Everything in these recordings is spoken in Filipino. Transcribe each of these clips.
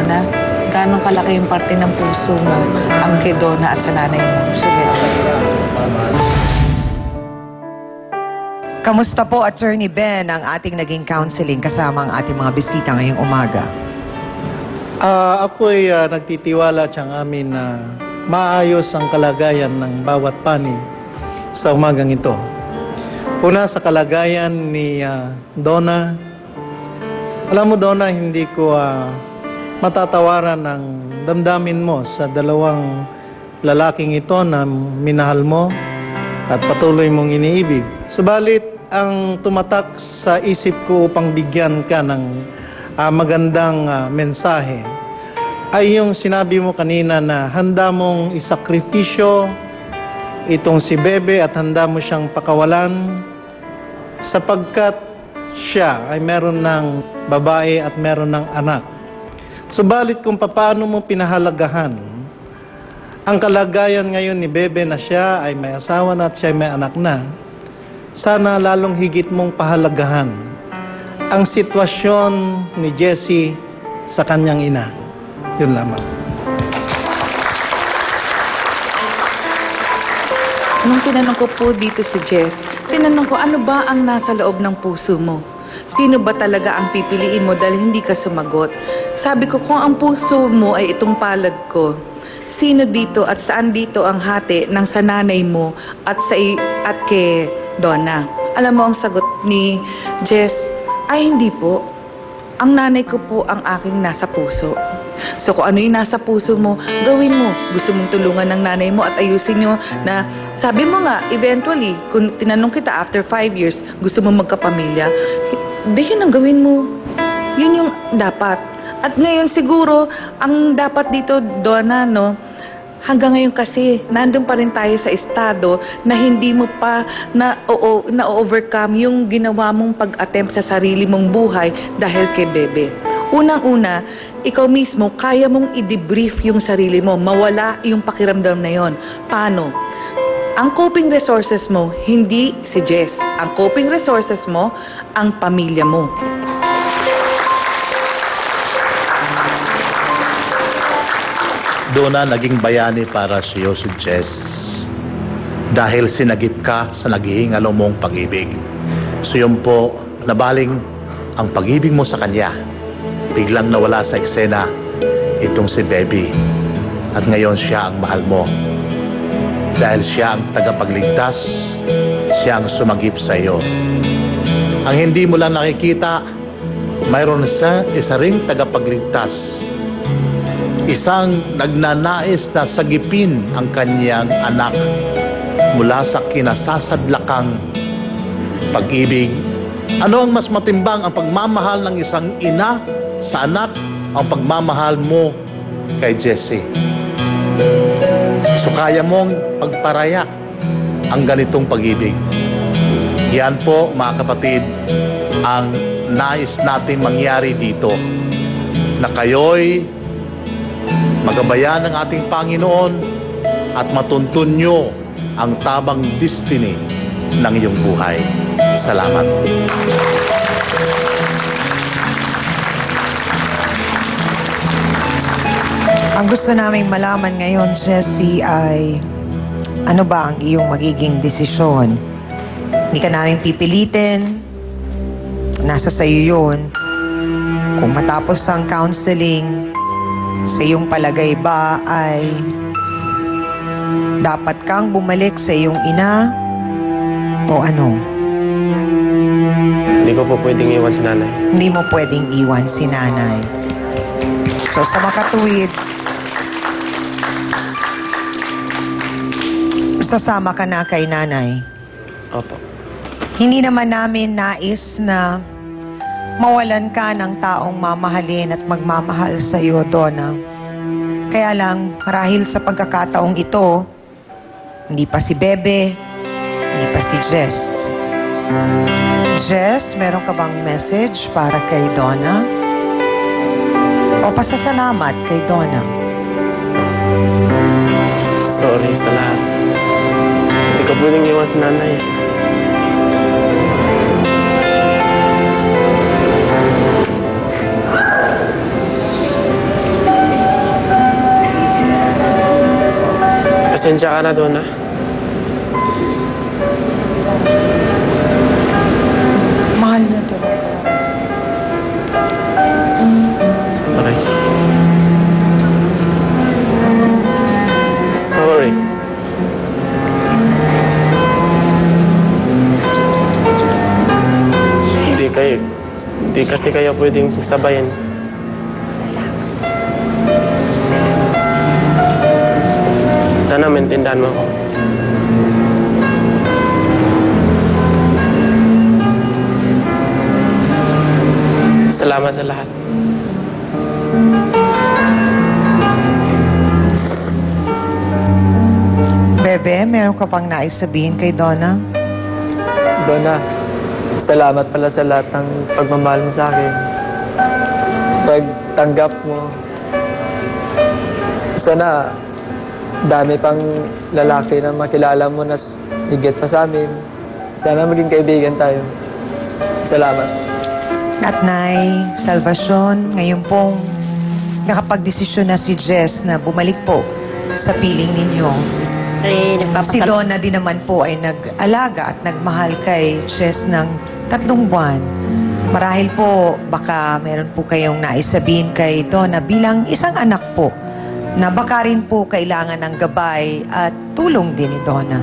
Donna, gano'ng kalaki yung parte ng puso mo ang kay Donna at sa nanay mo? Sige. Kamusta po, Attorney Ben, ang ating naging counseling kasama ang ating mga bisita ngayong umaga? Ako'y nagtitiwala siyang amin na maayos ang kalagayan ng bawat panig sa umagang ito. Una sa kalagayan ni Donna. Alam mo, Donna, hindi ko matatawaran ang damdamin mo sa dalawang lalaking ito na minahal mo at patuloy mong iniibig. Subalit, ang tumatak sa isip ko upang bigyan ka ng magandang mensahe ay yung sinabi mo kanina na handa mong isakripisyo itong si Bebe at handa mo siyang pakawalan sapagkat siya ay meron ng babae at meron ng anak. Subalit kung paano mo pinahalagahan ang kalagayan ngayon ni Bebe na siya ay may asawa na at siya ay may anak na, sana lalong higit mong pahalagahan ang sitwasyon ni Jessie sa kanyang ina. Yun lamang. Nung tinanong ko po dito si Jess, tinanong ko ano ba ang nasa loob ng puso mo? Sino ba talaga ang pipiliin mo dahil hindi ka sumagot? Sabi ko, kung ang puso mo ay itong palad ko, sino dito at saan dito ang hati ng sa nanay mo at kay Donna? Alam mo ang sagot ni Jess, ay hindi po. Ang nanay ko po ang aking nasa puso. So kung ano yung nasa puso mo, gawin mo. Gusto mong tulungan ng nanay mo at ayusin nyo na, sabi mo nga, eventually, kung tinanong kita after 5 years, gusto mo magkapamilya, di yun ang gawin mo. Yun yung dapat. At ngayon siguro, ang dapat dito, Donna, no, hanggang ngayon kasi, nandun pa rin tayo sa estado na hindi mo pa na-overcome yung ginawa mong pag-attempt sa sarili mong buhay dahil kay Bebe. Unang-una, ikaw mismo, kaya mong i-debrief yung sarili mo, mawala yung pakiramdam na yon. Paano? Ang coping resources mo, hindi si Jess. Ang coping resources mo, ang pamilya mo. Doon na naging bayani para sa iyo si Jess dahil sinagip ka sa naghihingalo mong pag-ibig. So yun po, nabaling ang pag-ibig mo sa kanya. Biglang nawala sa eksena itong si Baby. At ngayon siya ang mahal mo. Dahil siya ang tagapagligtas, siya ang sumagip sa iyo. Ang hindi mo lang nakikita, mayroon isa ring tagapagligtas. Isang nagnanais na sagipin ang kanyang anak mula sa kinasasadlakang pag-ibig. Ano ang mas matimbang, ang pagmamahal ng isang ina sa anak, ang pagmamahal mo kay Jessie? So kaya mong pagparayak ang ganitong pag-ibig. Yan po, mga kapatid, ang nais natin mangyari dito, na kayo'y magabayan ng ating Panginoon at matuntun nyo ang tamang destiny ng iyong buhay. Salamat. Ang gusto naming malaman ngayon, Jessie, ay ano ba ang iyong magiging desisyon? Hindi ka namin pipilitin. Nasa sayo yun. Kung matapos ang counseling, sa iyong palagay ba ay dapat kang bumalik sa iyong ina o ano? Hindi ko po pwedeng iwan si nanay. Hindi mo pwedeng iwan si nanay. So sa makatuwid, sasama ka na kay nanay. Opo. Hindi naman namin nais na mawalan ka ng taong mamahalin at magmamahal sa iyo, Donna. Kaya lang, marahil sa pagkakataong ito, hindi pa si Bebe, hindi pa si Jess. Jess, meron ka bang message para kay Donna? O pasasalamat kay Donna? Sorry sa lahat. Hindi ko pwedeng iwan si nanay. Pasensya ka na, Donna. Mahal na to. Sorry. Sorry. Hindi kasi kayo pwedeng pagsabayan. Sana maintindihan mo ako. Salamat sa lahat. Bebe, meron ka pang nais sabihin kay Donna? Donna, salamat pala sa lahat ng pagmamahal mo sa akin. Pagtanggap mo. Sana dami pang lalaki na makilala mo na higit pa sa amin. Sana maging kaibigan tayo. Salamat. At Nay, Salvacion, ngayon pong nakapagdesisyon na si Jess na bumalik po sa piling ninyo. Si Donna din naman po ay nag-alaga at nagmahal kay Jess ng 3 buwan. Marahil po, baka meron po kayong naisabihin kay Donna bilang isang anak po na baka rin po kailangan ng gabay at tulong din ni Donna.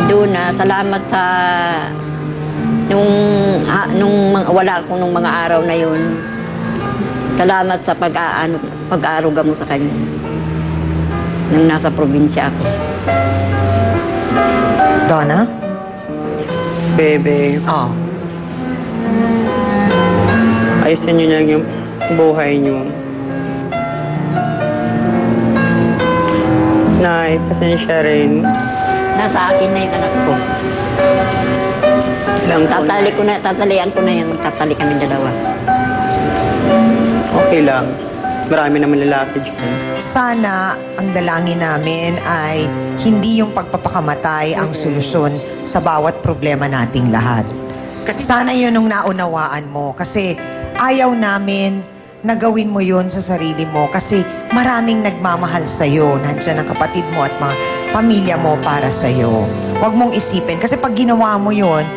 Donna, salamat sa nung wala ako nung mga araw na yun. Salamat sa pag-aaruga mo sa kanya. Nung nasa probinsya ako. Donna? Bebe, Oh. ayusin niyo lang yung buhay niyo. Nay, pasensya rin. Nasa akin na yung anak ko. Alam ko, Nay. Tatalian ko na yan. Magtatali kami dalawa. Okay lang. Marami naman lalaki dyan. Sana ang dalangin namin ay hindi yung pagpapakamatay ang solusyon sa bawat problema nating lahat. Kasi sana yun ang naunawaan mo. Kasi ayaw namin na gawin mo yun sa sarili mo. Kasi maraming nagmamahal sa'yo. Nandiyan ang kapatid mo at mga pamilya mo para sa'yo. Huwag mong isipin. Kasi pag ginawa mo yun,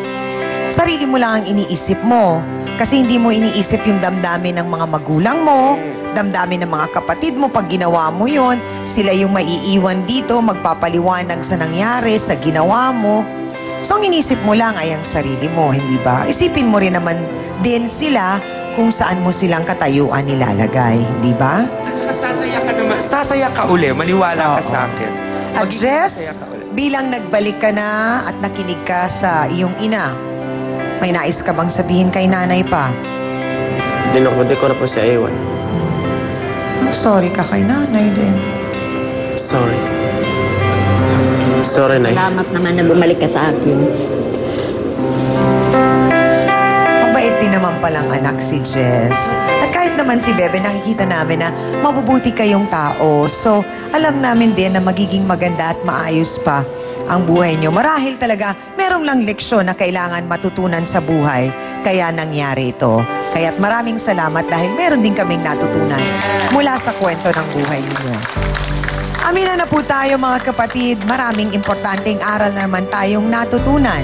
sarili mo lang ang iniisip mo. Kasi hindi mo iniisip yung damdamin ng mga magulang mo, damdamin ng mga kapatid mo. Pag ginawa mo yon, sila yung maiiwan dito, magpapaliwanag sa nangyari, sa ginawa mo. So, ang inisip mo lang ay ang sarili mo, hindi ba? Isipin mo rin naman din sila kung saan mo silang katayuan nilalagay, hindi ba? At saka sasaya ka naman. Sasaya ka uli. Maniwala ka sa akin. At Maging Jess, masaya ka uli. bilang nagbalik ka na at nakinig ka sa iyong ina, may nais ka bang sabihin kay nanay pa? Di ko na po siya iwan. Oh, sorry ka kay nanay din. Sorry. Sorry, Nay. Salamat naman na bumalik ka sa akin. Mabait din naman palang anak si Jess. At kahit naman si Bebe, nakikita namin na mabubuti kayong tao. So, alam namin din na magiging maganda at maayos pa ang buhay nyo. Marahil talaga, merong lang leksyon na kailangan matutunan sa buhay. Kaya nangyari ito. Kaya't maraming salamat dahil meron din kaming natutunan mula sa kwento ng buhay ninyo. Amina na po tayo mga kapatid. Maraming importanteng aral na naman tayong natutunan.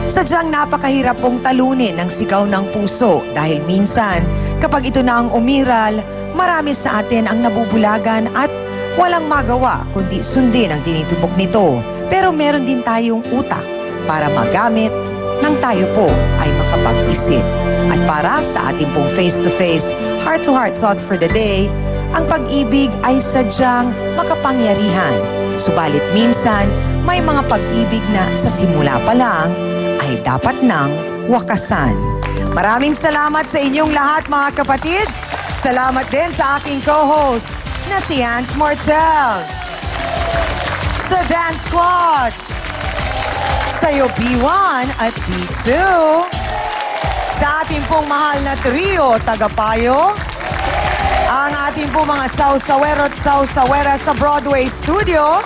Sadyang napakahirap pong talunin ang sigaw ng puso dahil minsan, kapag ito na ang umiral, marami sa atin ang nabubulagan at walang magawa kundi sundin ang tinitubok nito. Pero meron din tayong utak para magamit nang tayo po ay makapag-isip. At para sa ating pong face-to-face, heart-to-heart thought for the day, ang pag-ibig ay sadyang makapangyarihan. Subalit minsan, may mga pag-ibig na sa simula pa lang ay dapat nang wakasan. Maraming salamat sa inyong lahat mga kapatid. Salamat din sa aking co-host na si Hans Mortel. Sa Dance Squad, sa'yo B1 at B2. Sa ating pong mahal na trio, Tagapayo, ang ating pong mga sausawero at sausawera sa Broadway Studio.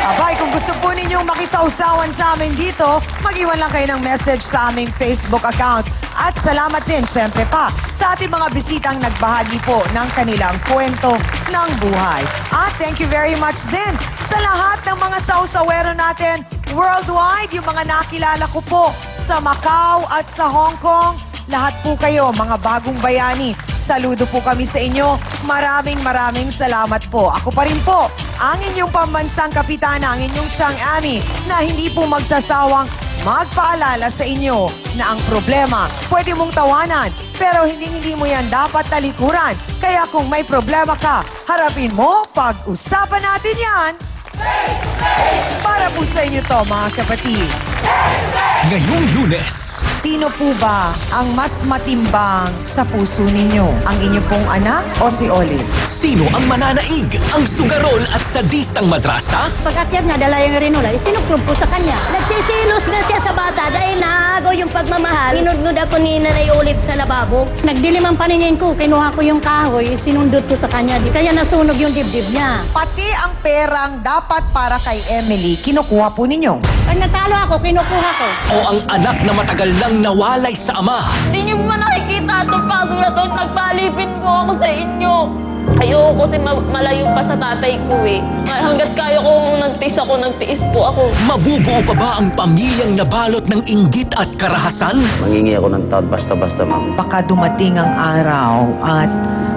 Abay, kung gusto po ninyong makisausawan sa amin dito, mag-iwan lang kayo ng message sa aming Facebook account. At salamat din, syempre pa, sa ating mga bisitang nagbahagi po ng kanilang kwento ng buhay. At thank you very much din sa lahat ng mga sausawero natin worldwide, yung mga nakilala ko po sa Macau at sa Hong Kong. Lahat po kayo, mga bagong bayani. Saludo po kami sa inyo. Maraming salamat po. Ako pa rin po, ang inyong pambansang kapitana, ang inyong Siyang Ami, na hindi po magsasawang magpaalala sa inyo na ang problema pwede mong tawanan, pero hindi mo yan dapat talikuran. Kaya kung may problema ka, harapin mo, pag-usapan natin yan. Para po sa inyo to, mga kapatid. Ngayong Lunes, Sino po ba ang mas matimbang sa puso ninyo? Ang inyo pong anak o si Olive? sino ang mananaig? Ang sugarol at sadistang madrasta? Pag-akyat na dala yung rinula, isinuklog po sa kanya. Nagsisilos na siya sa bata dahil naagaw yung pagmamahal. Inudnud ako ni Nanay Olive sa lababo. Nagdilim ang paningin ko, kinuha ko yung kahoy, sinundot ko sa kanya. Kaya nasunog yung dibdib niya. Pati ang perang dapat para kay Emily, kinukuha po ninyo. Pag natalo ako, kinukuha ko. O ang anak na matagal nang nawalay sa ama? Hindi niyo ba nakikita itong paso na ito? Nagpalipin po ako sa inyo. Ayoko kasi malayo pa sa tatay ko eh. Hanggat kaya ko nagtiis po ako. Mabubuo pa ba ang pamilyang nabalot ng inggit at karahasan? Mangingi ako ng tawad basta-basta, ma'am. Baka dumating ang araw at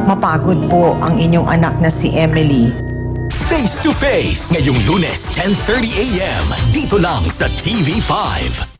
mapagod po ang inyong anak na si Emily. Face to Face, ngayong Lunes, 10:30 a.m. Dito lang sa TV5.